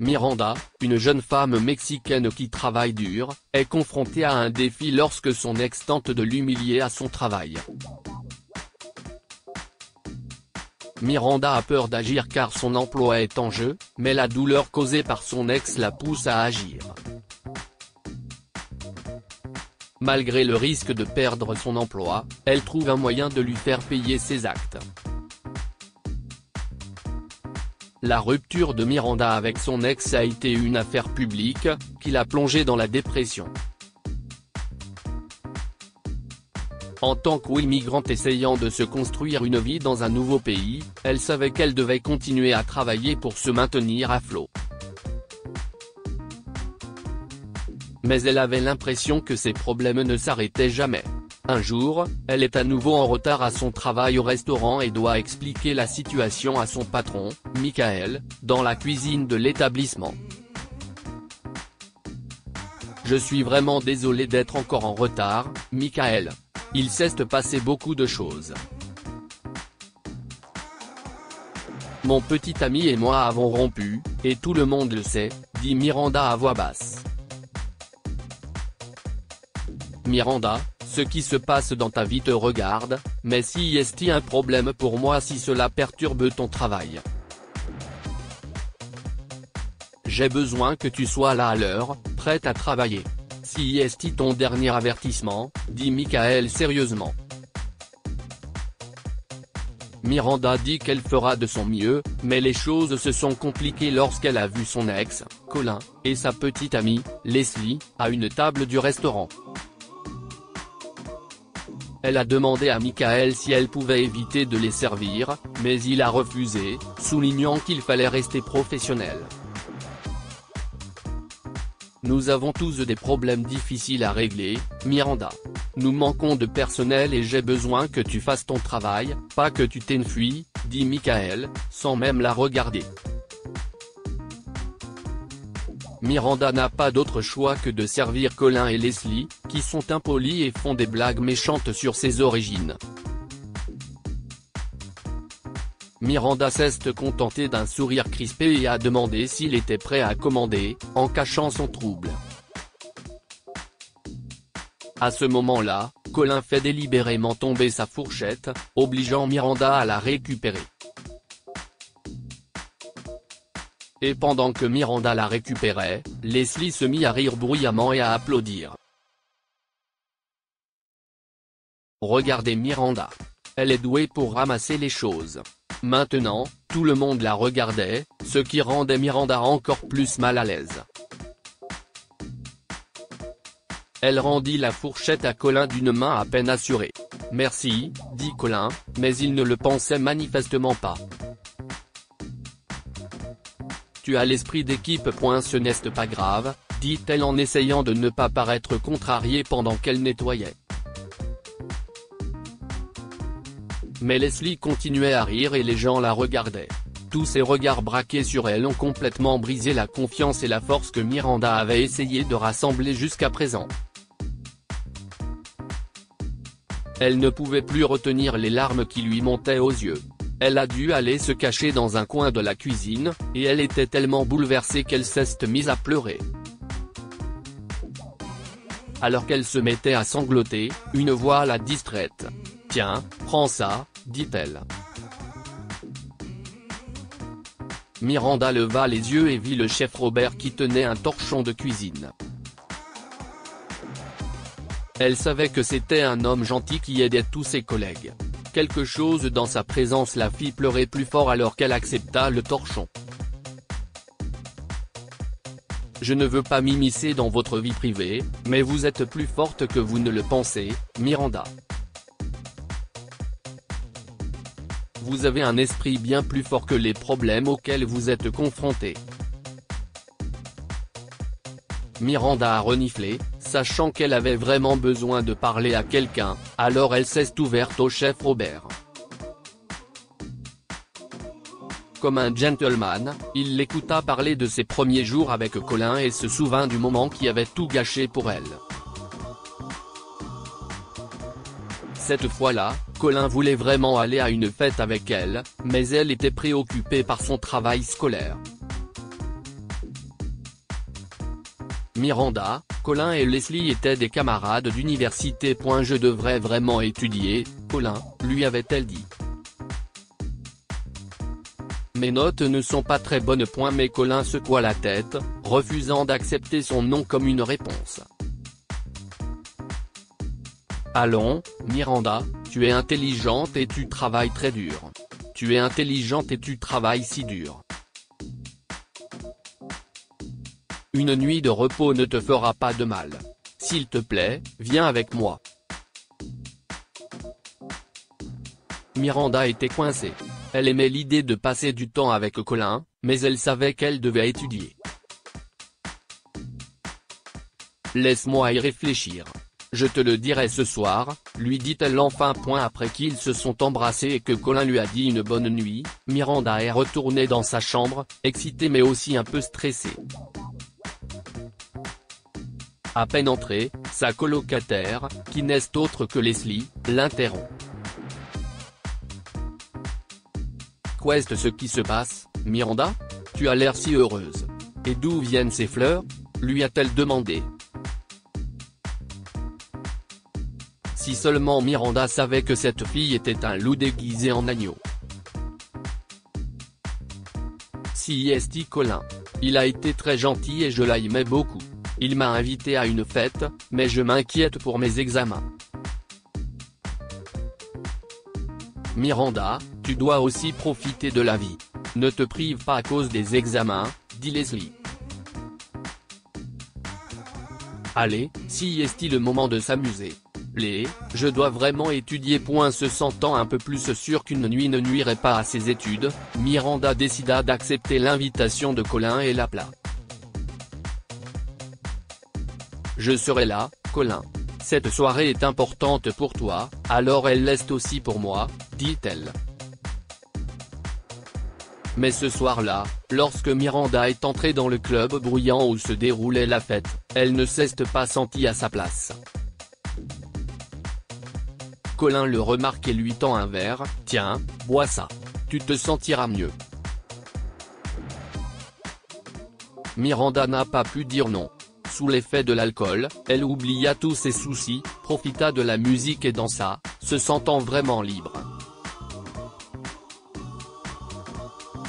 Miranda, une jeune femme mexicaine qui travaille dur, est confrontée à un défi lorsque son ex tente de l'humilier à son travail. Miranda a peur d'agir car son emploi est en jeu, mais la douleur causée par son ex la pousse à agir. Malgré le risque de perdre son emploi, elle trouve un moyen de lui faire payer ses actes. La rupture de Miranda avec son ex a été une affaire publique, qui l'a plongée dans la dépression. En tant qu'immigrante essayant de se construire une vie dans un nouveau pays, elle savait qu'elle devait continuer à travailler pour se maintenir à flot. Mais elle avait l'impression que ses problèmes ne s'arrêtaient jamais. Un jour, elle est à nouveau en retard à son travail au restaurant et doit expliquer la situation à son patron, Michael, dans la cuisine de l'établissement. « Je suis vraiment désolé d'être encore en retard, Michael. Il s'est passé beaucoup de choses. Mon petit ami et moi avons rompu, et tout le monde le sait », dit Miranda à voix basse. Miranda, ce qui se passe dans ta vie te regarde, mais si y est-il un problème pour moi si cela perturbe ton travail. J'ai besoin que tu sois là à l'heure, prête à travailler. Si y est-il ton dernier avertissement, dit Michael sérieusement. Miranda dit qu'elle fera de son mieux, mais les choses se sont compliquées lorsqu'elle a vu son ex, Colin, et sa petite amie, Leslie, à une table du restaurant. Elle a demandé à Michael si elle pouvait éviter de les servir, mais il a refusé, soulignant qu'il fallait rester professionnel. Nous avons tous des problèmes difficiles à régler, Miranda. Nous manquons de personnel et j'ai besoin que tu fasses ton travail, pas que tu t'enfuis, dit Michael, sans même la regarder. Miranda n'a pas d'autre choix que de servir Colin et Leslie, qui sont impolis et font des blagues méchantes sur ses origines. Miranda s'est contentée d'un sourire crispé et a demandé s'il était prêt à commander, en cachant son trouble. À ce moment-là, Colin fait délibérément tomber sa fourchette, obligeant Miranda à la récupérer. Et pendant que Miranda la récupérait, Leslie se mit à rire bruyamment et à applaudir. Regardez Miranda. Elle est douée pour ramasser les choses. Maintenant, tout le monde la regardait, ce qui rendait Miranda encore plus mal à l'aise. Elle rendit la fourchette à Colin d'une main à peine assurée. « Merci », dit Colin, mais il ne le pensait manifestement pas. « Tu as l'esprit d'équipe. Ce n'est pas grave », dit-elle en essayant de ne pas paraître contrariée pendant qu'elle nettoyait. Mais Leslie continuait à rire et les gens la regardaient. Tous ces regards braqués sur elle ont complètement brisé la confiance et la force que Miranda avait essayé de rassembler jusqu'à présent. Elle ne pouvait plus retenir les larmes qui lui montaient aux yeux. Elle a dû aller se cacher dans un coin de la cuisine, et elle était tellement bouleversée qu'elle s'est mise à pleurer. Alors qu'elle se mettait à sangloter, une voix la distraite. « Tiens, prends ça », dit-elle. Miranda leva les yeux et vit le chef Robert qui tenait un torchon de cuisine. Elle savait que c'était un homme gentil qui aidait tous ses collègues. Quelque chose dans sa présence la fit pleurer plus fort alors qu'elle accepta le torchon. « Je ne veux pas m'immiscer dans votre vie privée, mais vous êtes plus forte que vous ne le pensez, Miranda. Vous avez un esprit bien plus fort que les problèmes auxquels vous êtes confrontés. » Miranda a reniflé, sachant qu'elle avait vraiment besoin de parler à quelqu'un, alors elle s'est ouverte au chef Robert. Comme un gentleman, il l'écouta parler de ses premiers jours avec Colin et se souvint du moment qui avait tout gâché pour elle. Cette fois-là, Colin voulait vraiment aller à une fête avec elle, mais elle était préoccupée par son travail scolaire. Miranda, Colin et Leslie étaient des camarades d'université. Je devrais vraiment étudier, Colin, lui avait-elle dit. Mes notes ne sont pas très bonnes. Mais Colin secoua la tête, refusant d'accepter son nom comme une réponse. Allons, Miranda, tu es intelligente et tu travailles très dur. Tu es intelligente et tu travailles si dur. Une nuit de repos ne te fera pas de mal. S'il te plaît, viens avec moi. Miranda était coincée. Elle aimait l'idée de passer du temps avec Colin, mais elle savait qu'elle devait étudier. Laisse-moi y réfléchir. Je te le dirai ce soir, lui dit-elle enfin. Après qu'ils se sont embrassés et que Colin lui a dit une bonne nuit, Miranda est retournée dans sa chambre, excitée mais aussi un peu stressée. À peine entrée, sa colocataire, qui n'est autre que Leslie, l'interrompt. Qu'est-ce qui se passe, Miranda? Tu as l'air si heureuse. Et d'où viennent ces fleurs? Lui a-t-elle demandé. Si seulement Miranda savait que cette fille était un loup déguisé en agneau. Si est Colin. Il a été très gentil et je l'aimais beaucoup. Il m'a invité à une fête, mais je m'inquiète pour mes examens. Miranda, tu dois aussi profiter de la vie. Ne te prive pas à cause des examens, dit Leslie. Allez, si est-il le moment de s'amuser. Je dois vraiment étudier. Se sentant un peu plus sûre qu'une nuit ne nuirait pas à ses études, Miranda décida d'accepter l'invitation de Colin et l'appela. Je serai là, Colin. Cette soirée est importante pour toi, alors elle l'est aussi pour moi, dit-elle. Mais ce soir-là, lorsque Miranda est entrée dans le club bruyant où se déroulait la fête, elle ne s'est pas sentie à sa place. Colin le remarque et lui tend un verre. Tiens, bois ça. Tu te sentiras mieux. Miranda n'a pas pu dire non. Sous l'effet de l'alcool, elle oublia tous ses soucis, profita de la musique et dansa, se sentant vraiment libre.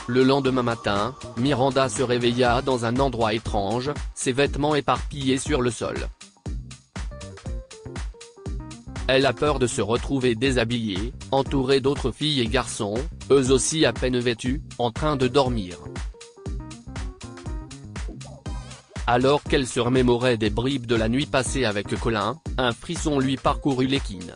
Le lendemain matin, Miranda se réveilla dans un endroit étrange, ses vêtements éparpillés sur le sol. Elle a peur de se retrouver déshabillée, entourée d'autres filles et garçons, eux aussi à peine vêtus, en train de dormir. Alors qu'elle se remémorait des bribes de la nuit passée avec Colin, un frisson lui parcourut l'équine.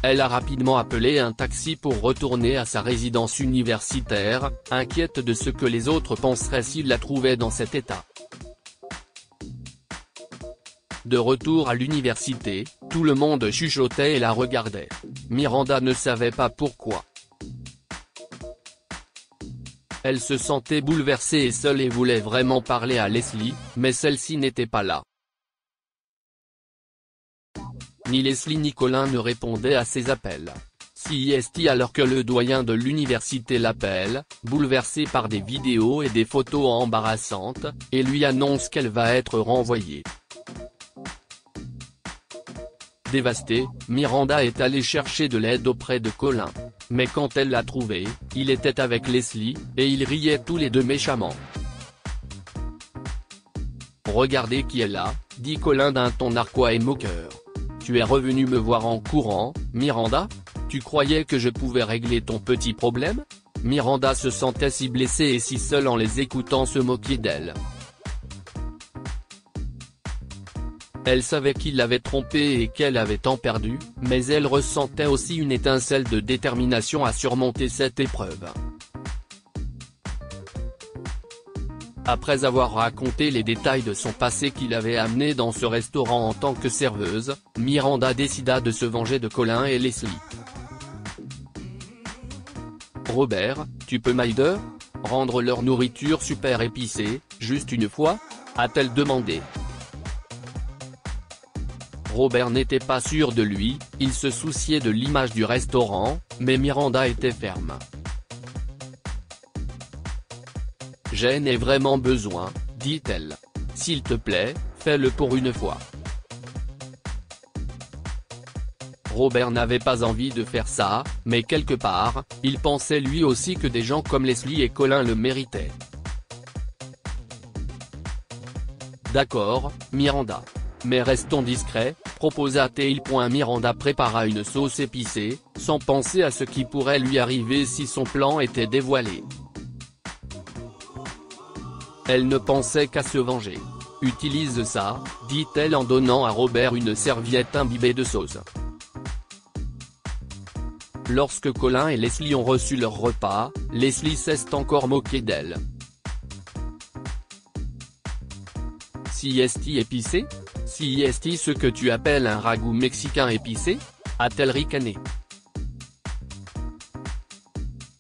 Elle a rapidement appelé un taxi pour retourner à sa résidence universitaire, inquiète de ce que les autres penseraient s'ils la trouvaient dans cet état. De retour à l'université, tout le monde chuchotait et la regardait. Miranda ne savait pas pourquoi. Elle se sentait bouleversée et seule et voulait vraiment parler à Leslie, mais celle-ci n'était pas là. Ni Leslie ni Colin ne répondaient à ses appels. Si est alors que le doyen de l'université l'appelle, bouleversé par des vidéos et des photos embarrassantes, et lui annonce qu'elle va être renvoyée. Dévastée, Miranda est allée chercher de l'aide auprès de Colin. Mais quand elle l'a trouvé, il était avec Leslie, et ils riaient tous les deux méchamment. Regardez qui est là, dit Colin d'un ton narquois et moqueur. Tu es revenu me voir en courant, Miranda? Tu croyais que je pouvais régler ton petit problème? Miranda se sentait si blessée et si seule en les écoutant se moquer d'elle. Elle savait qu'il l'avait trompée et qu'elle avait tant perdu, mais elle ressentait aussi une étincelle de détermination à surmonter cette épreuve. Après avoir raconté les détails de son passé qui l'avait amenée dans ce restaurant en tant que serveuse, Miranda décida de se venger de Colin et Leslie. Robert, tu peux m'aider? Rendre leur nourriture super épicée, juste une fois? A-t-elle demandé. Robert n'était pas sûr de lui, il se souciait de l'image du restaurant, mais Miranda était ferme. J'en ai vraiment besoin, dit-elle. S'il te plaît, fais-le pour une fois. Robert n'avait pas envie de faire ça, mais quelque part, il pensait lui aussi que des gens comme Leslie et Colin le méritaient. D'accord, Miranda. Mais restons discrets, proposa-t-il. Miranda prépara une sauce épicée, sans penser à ce qui pourrait lui arriver si son plan était dévoilé. Elle ne pensait qu'à se venger. Utilise ça, dit-elle en donnant à Robert une serviette imbibée de sauce. Lorsque Colin et Leslie ont reçu leur repas, Leslie s'est encore moquée d'elle. Si est-il épicé? Si est-il ce que tu appelles un ragoût mexicain épicé? A-t-elle ricané.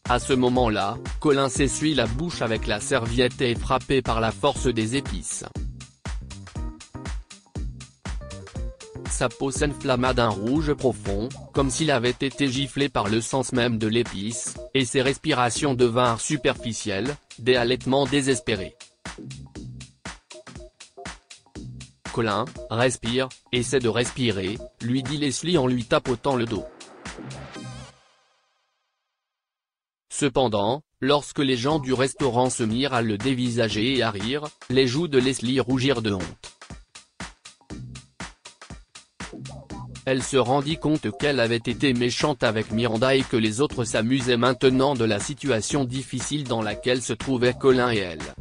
À ce moment-là, Colin s'essuie la bouche avec la serviette et est frappé par la force des épices. Sa peau s'enflamma d'un rouge profond, comme s'il avait été giflé par le sens même de l'épice, et ses respirations devinrent superficielles, des halètements désespérés. Colin, respire, essaie de respirer, lui dit Leslie en lui tapotant le dos. Cependant, lorsque les gens du restaurant se mirent à le dévisager et à rire, les joues de Leslie rougirent de honte. Elle se rendit compte qu'elle avait été méchante avec Miranda et que les autres s'amusaient maintenant de la situation difficile dans laquelle se trouvaient Colin et elle.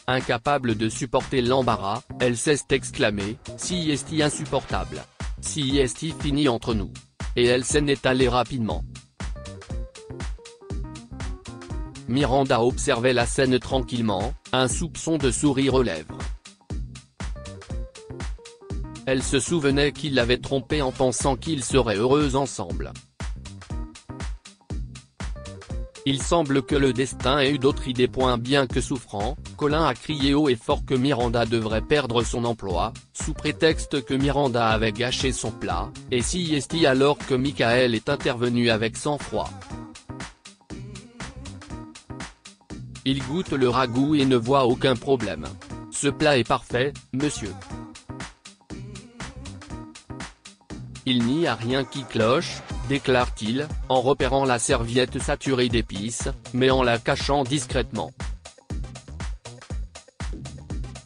Incapable de supporter l'embarras, elle s'est exclamée, « Si est-il insupportable. Si est-il fini entre nous. » Et elle s'en est allée rapidement. Miranda observait la scène tranquillement, un soupçon de sourire aux lèvres. Elle se souvenait qu'il l'avait trompée en pensant qu'ils seraient heureux ensemble. Il semble que le destin ait eu d'autres idées. Bien que souffrant, Colin a crié haut et fort que Miranda devrait perdre son emploi, sous prétexte que Miranda avait gâché son plat, et si est-il alors que Michael est intervenu avec sang-froid. Il goûte le ragoût et ne voit aucun problème. Ce plat est parfait, monsieur. Il n'y a rien qui cloche, déclare-t-il, en repérant la serviette saturée d'épices, mais en la cachant discrètement.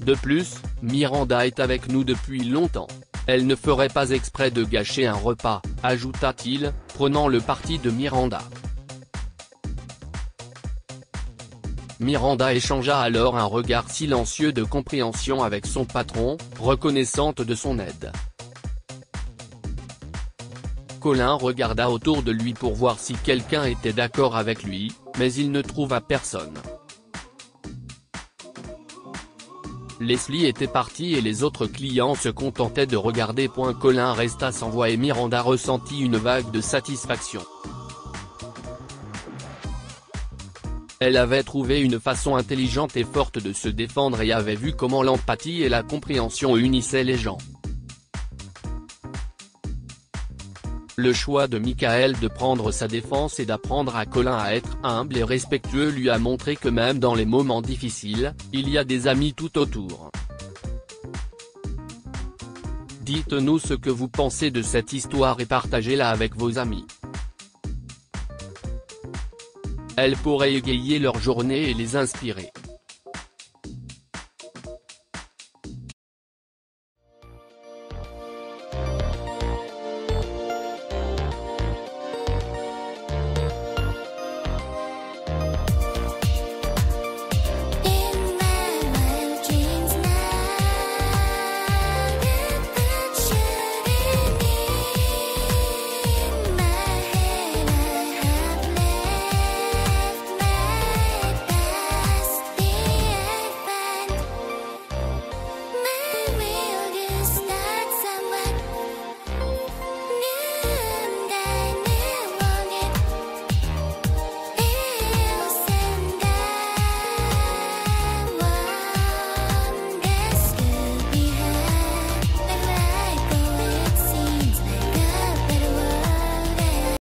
De plus, Miranda est avec nous depuis longtemps. Elle ne ferait pas exprès de gâcher un repas, ajouta-t-il, prenant le parti de Miranda. Miranda échangea alors un regard silencieux de compréhension avec son patron, reconnaissante de son aide. Colin regarda autour de lui pour voir si quelqu'un était d'accord avec lui, mais il ne trouva personne. Leslie était partie et les autres clients se contentaient de regarder. Colin resta sans voix et Miranda ressentit une vague de satisfaction. Elle avait trouvé une façon intelligente et forte de se défendre et avait vu comment l'empathie et la compréhension unissaient les gens. Le choix de Michael de prendre sa défense et d'apprendre à Colin à être humble et respectueux lui a montré que même dans les moments difficiles, il y a des amis tout autour. Dites-nous ce que vous pensez de cette histoire et partagez-la avec vos amis. Elle pourrait égayer leur journée et les inspirer.